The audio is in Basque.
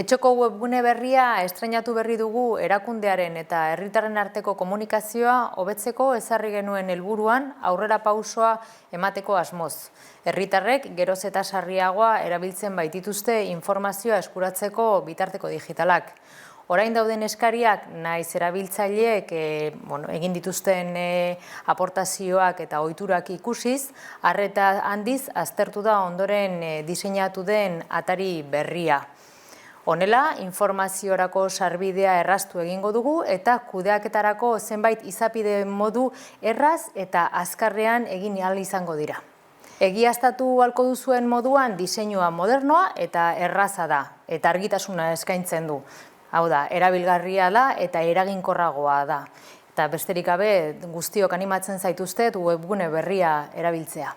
Etxoko webgune berria estreinatu berri dugu erakundearen eta herritarren arteko komunikazioa hobetzeko ezarri genuen helburuan aurrera pausoa emateko asmoz. Herritarrek geroz eta sarriagoa erabiltzen baitituzte informazioa eskuratzeko bitarteko digitalak. Orain dauden eskariak naiz erabiltzaileek egin dituzten aportazioak eta ohiturak ikusiz, arreta handiz aztertu da ondoren diseinatu den atari berria. Honela, informaziorako sarbidea erraztu egingo dugu eta kudeaketarako zenbait izapide modu erraz eta azkarrean egin ahal izango dira. Egiaztatu ahalko duzuen moduan diseinua modernoa eta erraza da eta argitasuna eskaintzen du. Hau da, erabilgarria da eta eraginkorragoa da. Eta besterik gabe guztiok animatzen zaituztet webgune berria erabiltzea.